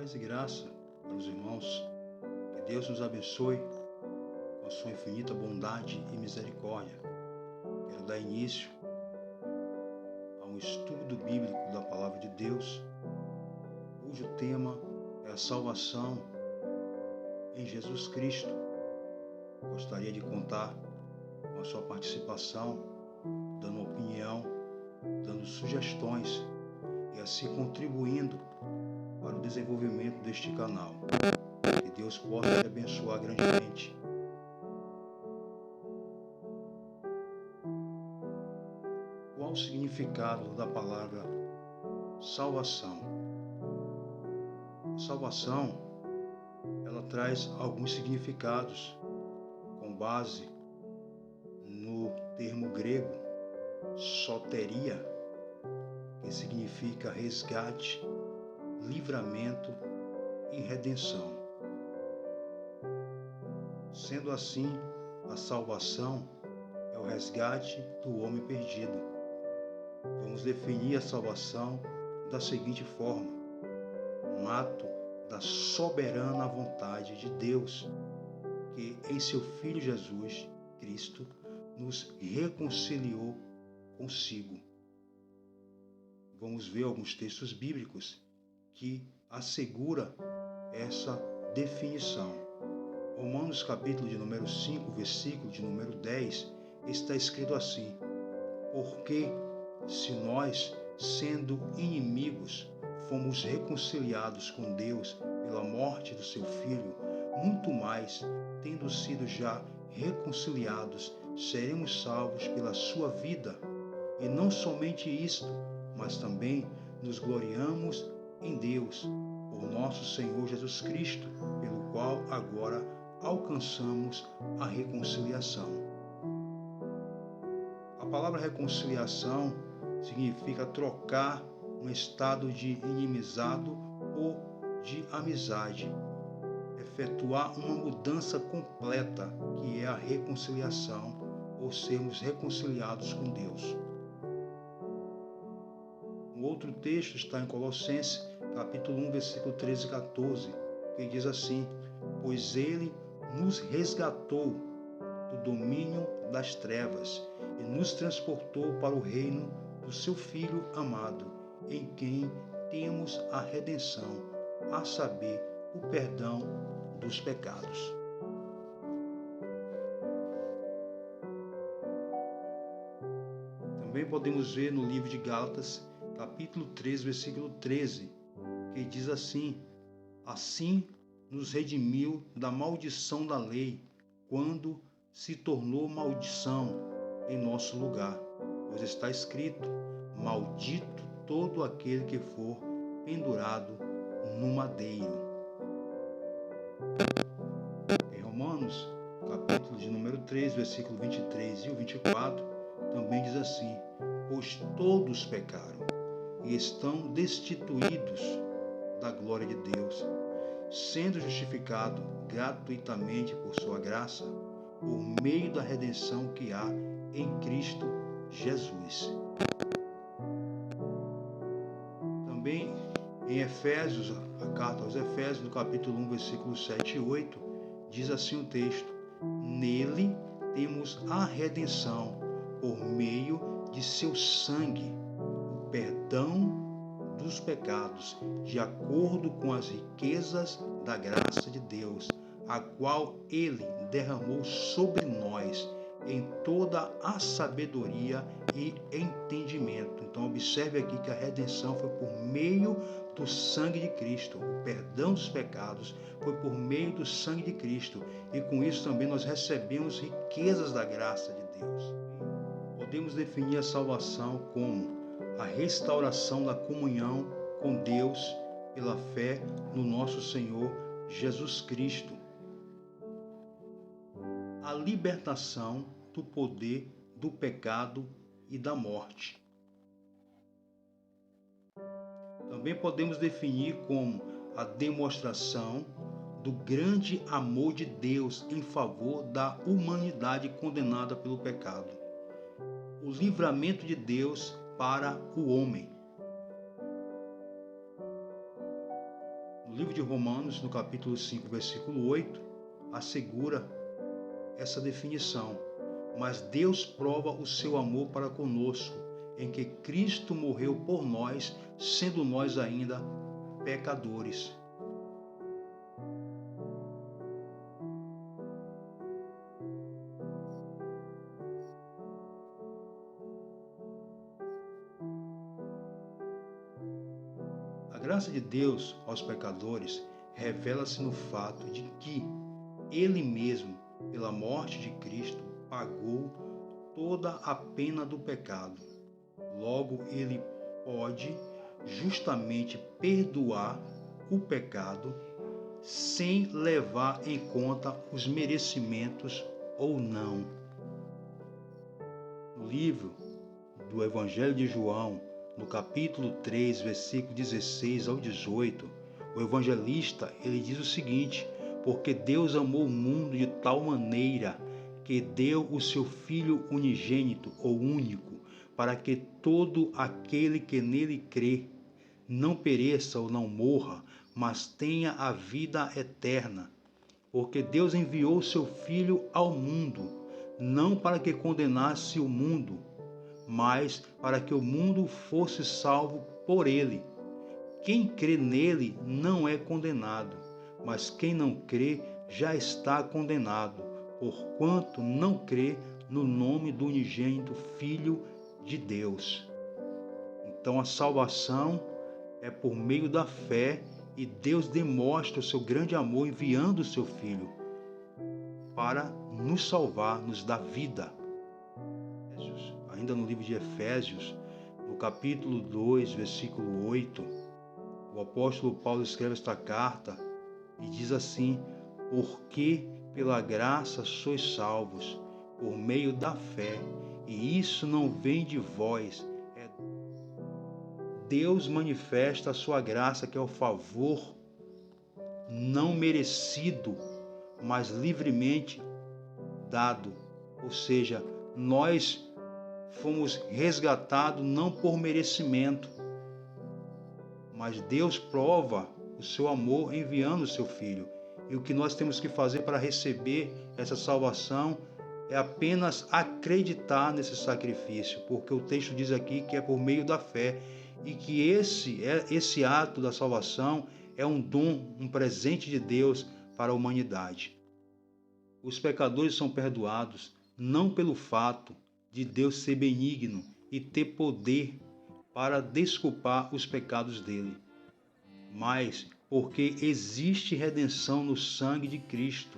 Paz e graça para os irmãos. Que Deus nos abençoe com a sua infinita bondade e misericórdia. Quero dar início a um estudo bíblico da Palavra de Deus, cujo tema é a salvação em Jesus Cristo. Gostaria de contar com a sua participação, dando opinião, dando sugestões e assim contribuindo para o desenvolvimento deste canal. Que Deus possa te abençoar grandemente. Qual o significado da palavra salvação? A salvação, ela traz alguns significados com base no termo grego soteria, que significa resgate, livramento e redenção. Sendo assim, a salvação é o resgate do homem perdido. Vamos definir a salvação da seguinte forma: um ato da soberana vontade de Deus, que em seu Filho Jesus Cristo nos reconciliou consigo. Vamos ver alguns textos bíblicos que assegura essa definição. Romanos capítulo de número 5, versículo de número 10, está escrito assim: porque se nós, sendo inimigos, fomos reconciliados com Deus pela morte do seu Filho, muito mais, tendo sido já reconciliados, seremos salvos pela sua vida. E não somente isto, mas também nos gloriamos em Deus, por nosso Senhor Jesus Cristo, pelo qual agora alcançamos a reconciliação. A palavra reconciliação significa trocar um estado de inimizado ou de amizade, efetuar uma mudança completa, que é a reconciliação, ou sermos reconciliados com Deus. Um outro texto está em Colossenses, capítulo 1, versículo 13 e 14, que diz assim: pois ele nos resgatou do domínio das trevas e nos transportou para o reino do seu Filho amado, em quem temos a redenção, a saber, o perdão dos pecados. Também podemos ver no livro de Gálatas, capítulo 3, versículo 13, que diz assim: assim nos redimiu da maldição da lei, quando se tornou maldição em nosso lugar. Pois está escrito: maldito todo aquele que for pendurado no madeiro. Em Romanos, capítulo de número 3, versículo 23 e o 24, também diz assim: pois todos pecaram e estão destituídos da glória de Deus, sendo justificado gratuitamente por sua graça, por meio da redenção que há em Cristo Jesus. Também em Efésios, a carta aos Efésios, no capítulo 1, versículos 7 e 8, diz assim o texto: nele temos a redenção, por meio de seu sangue, o perdão dos pecados, de acordo com as riquezas da graça de Deus, a qual ele derramou sobre nós em toda a sabedoria e entendimento. Então observe aqui que a redenção foi por meio do sangue de Cristo, o perdão dos pecados foi por meio do sangue de Cristo, e com isso também nós recebemos riquezas da graça de Deus. Podemos definir a salvação como a restauração da comunhão com Deus pela fé no nosso Senhor Jesus Cristo, a libertação do poder do pecado e da morte. Também podemos definir como a demonstração do grande amor de Deus em favor da humanidade condenada pelo pecado, o livramento de Deus para o homem. No No livro de Romanos, no capítulo 5, versículo 8, assegura essa definição. Mas Deus prova o seu amor para conosco, em que Cristo morreu por nós, sendo nós ainda pecadores. A graça de Deus aos pecadores revela-se no fato de que Ele mesmo, pela morte de Cristo, pagou toda a pena do pecado. Logo, Ele pode justamente perdoar o pecado sem levar em conta os merecimentos ou não. No livro do Evangelho de João, no capítulo 3, versículo 16 ao 18, o evangelista ele diz o seguinte: porque Deus amou o mundo de tal maneira que deu o seu Filho unigênito ou único, para que todo aquele que nele crê não pereça ou não morra, mas tenha a vida eterna. Porque Deus enviou o seu Filho ao mundo, não para que condenasse o mundo, mas para que o mundo fosse salvo por ele. Quem crê nele não é condenado, mas quem não crê já está condenado, porquanto não crê no nome do unigênito Filho de Deus. Então a salvação é por meio da fé, e Deus demonstra o seu grande amor enviando o seu Filho para nos salvar, nos dar vida. Ainda no livro de Efésios, no capítulo 2, versículo 8, o apóstolo Paulo escreve esta carta e diz assim: porque pela graça sois salvos, por meio da fé, e isso não vem de vós, Deus manifesta a sua graça, que é o favor não merecido, mas livremente dado. Ou seja, nós fomos resgatados não por merecimento, mas Deus prova o seu amor enviando o seu Filho. E o que nós temos que fazer para receber essa salvação é apenas acreditar nesse sacrifício, porque o texto diz aqui que é por meio da fé, e que esse ato da salvação é um dom, um presente de Deus para a humanidade. Os pecadores são perdoados não pelo fato de Deus ser benigno e ter poder para desculpar os pecados dele, mas porque existe redenção no sangue de Cristo,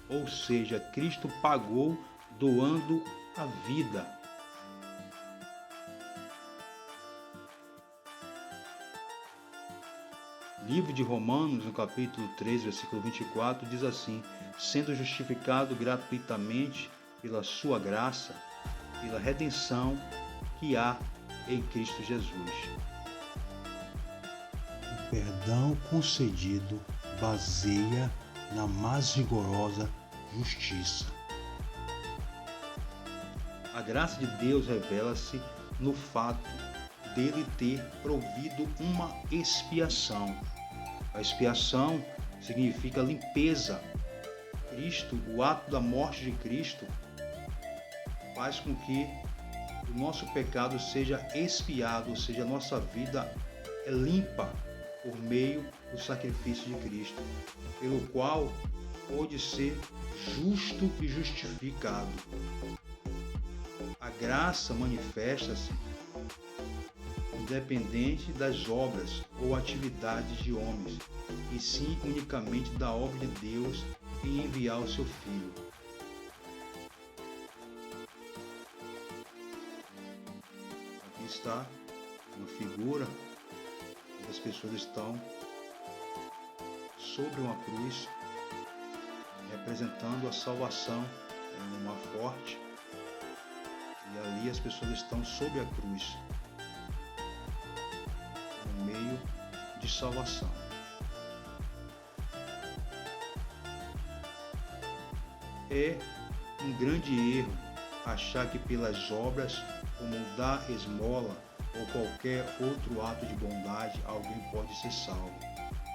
ou seja, Cristo pagou doando a vida. Livro de Romanos, no capítulo 3, versículo 24, diz assim: sendo justificado gratuitamente pela sua graça, pela redenção que há em Cristo Jesus. O perdão concedido baseia na mais rigorosa justiça. A graça de Deus revela-se no fato dele ter provido uma expiação. A expiação significa limpeza. Cristo, o ato da morte de Cristo, faz com que o nosso pecado seja expiado, ou seja, a nossa vida é limpa por meio do sacrifício de Cristo, pelo qual pode ser justo e justificado. A graça manifesta-se independente das obras ou atividades de homens, e sim unicamente da obra de Deus em enviar o seu Filho. Aqui está uma figura onde as pessoas estão sobre uma cruz, representando a salvação em uma forte, e ali as pessoas estão sob a cruz, no meio de salvação. É um grande erro achar que pelas obras, como dar esmola ou qualquer outro ato de bondade, alguém pode ser salvo.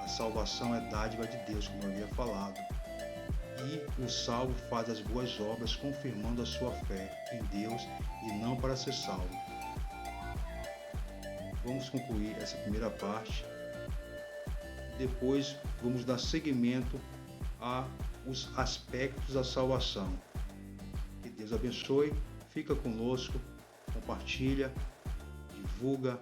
A salvação é dádiva de Deus, como eu havia falado. E o salvo faz as boas obras, confirmando a sua fé em Deus e não para ser salvo. Vamos concluir essa primeira parte. Depois vamos dar seguimento aos aspectos da salvação. Que Deus abençoe, fica conosco, compartilha, divulga,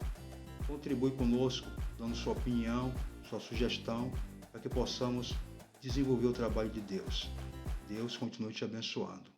contribui conosco, dando sua opinião, sua sugestão, para que possamos desenvolver o trabalho de Deus. Deus continue te abençoando.